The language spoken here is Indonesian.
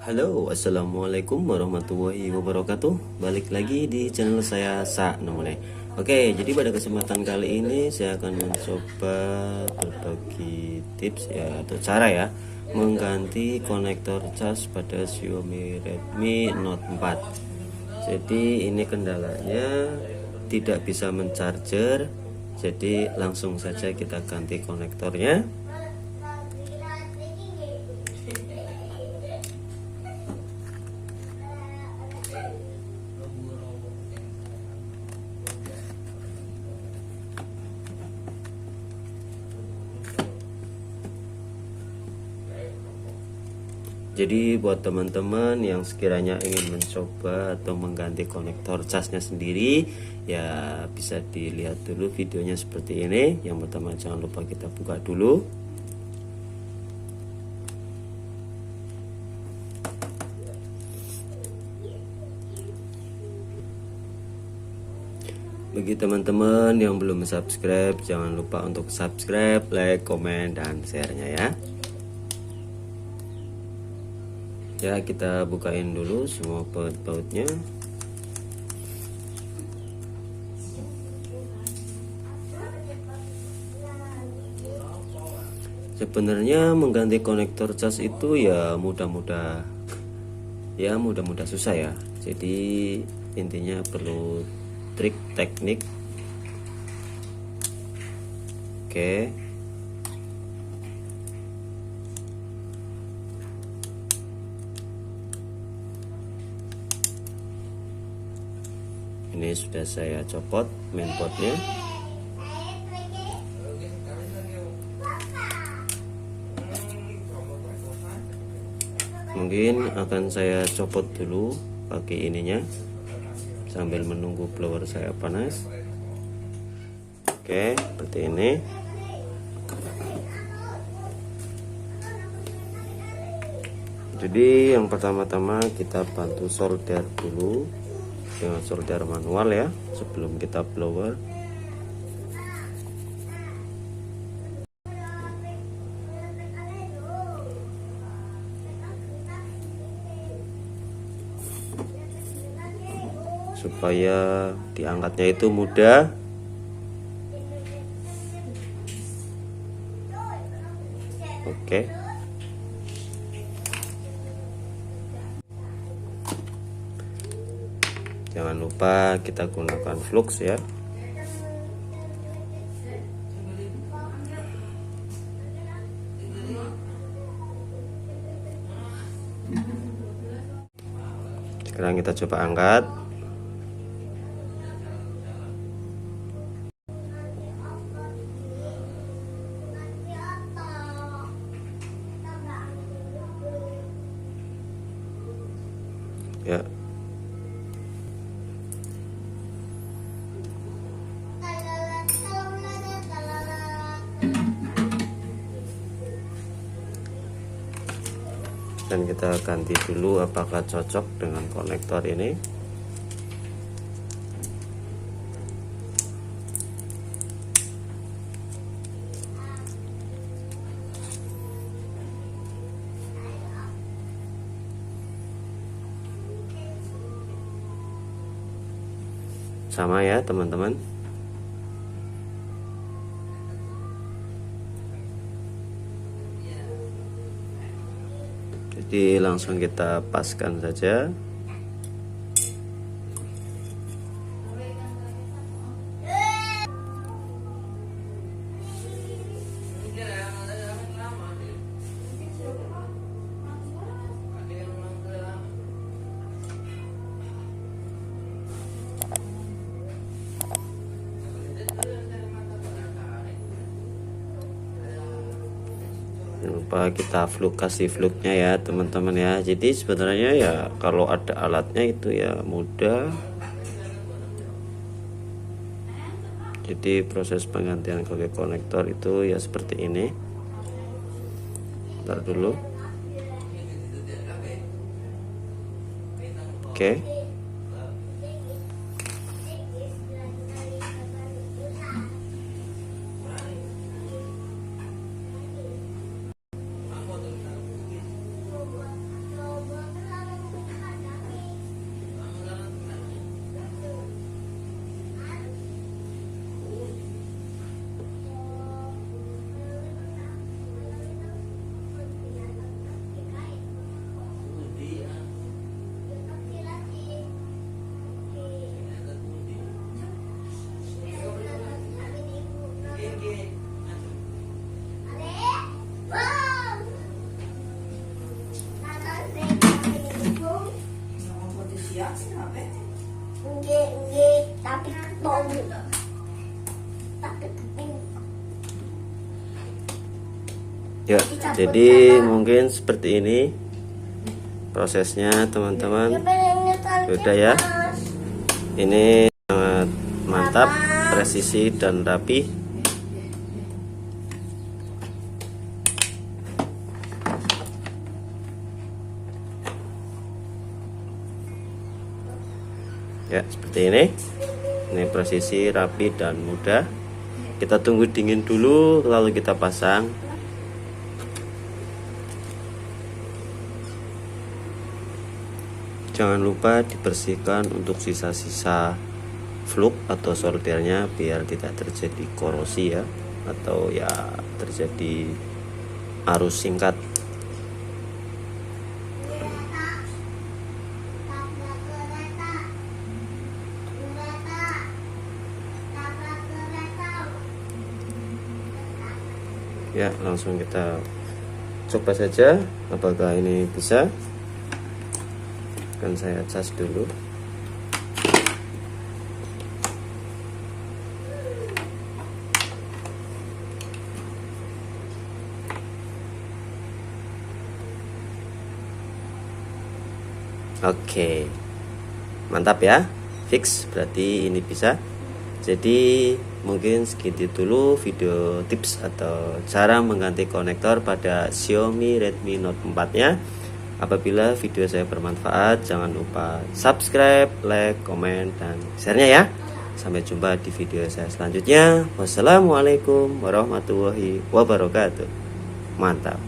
Halo, assalamualaikum warahmatullahi wabarakatuh. Balik lagi di channel saya Sa Nomone. Oke, jadi pada kesempatan kali ini saya akan mencoba berbagi tips ya atau cara ya mengganti konektor cas pada Xiaomi Redmi Note 4. Jadi ini kendalanya tidak bisa mencarger. Jadi langsung saja kita ganti konektornya. Jadi buat teman-teman yang sekiranya ingin mencoba atau mengganti konektor casnya sendiri, ya bisa dilihat dulu videonya seperti ini. Yang pertama jangan lupa kita buka dulu. Bagi teman-teman yang belum subscribe, jangan lupa untuk subscribe, like, komen, dan share-nya ya. Ya, kita bukain dulu semua baut-bautnya. Sebenarnya mengganti konektor cas itu ya mudah-mudah susah ya. Jadi intinya perlu trik teknik. Oke. Ini sudah saya copot mainpotnya. Mungkin akan saya copot dulu pakai ininya sambil menunggu blower saya panas. Oke, seperti ini. Jadi yang pertama-tama kita bantu solder dulu dengan solder manual ya sebelum kita blower. Supaya diangkatnya itu mudah. Oke. Jangan lupa kita gunakan flux ya. Sekarang kita coba angkat. Ya. Dan kita ganti dulu apakah cocok dengan konektor ini. Sama ya teman-teman. Jadi langsung kita paskan saja. Jangan lupa kita kasih fluknya ya teman-teman ya. Jadi sebenarnya ya kalau ada alatnya itu ya mudah. Jadi proses penggantian konektor itu ya seperti ini. Bentar dulu. Oke. Ya, jadi mungkin seperti ini prosesnya teman-teman. Udah ya, ini sangat mantap, presisi dan rapi. Ya, seperti ini presisi, rapi dan mudah. Kita tunggu dingin dulu lalu kita pasang. Jangan lupa dibersihkan untuk sisa-sisa fluk atau soldernya biar tidak terjadi korosi ya, atau ya terjadi arus singkat. Ya, langsung kita coba saja apakah ini bisa. Akan saya cas dulu. Oke, mantap ya, fix, berarti ini bisa. Jadi mungkin segitu dulu video tips atau cara mengganti konektor pada Xiaomi Redmi Note 4 nya. Apabila video saya bermanfaat, jangan lupa subscribe, like, komen, dan share-nya ya. Sampai jumpa di video saya selanjutnya. Wassalamualaikum warahmatullahi wabarakatuh. Mantap.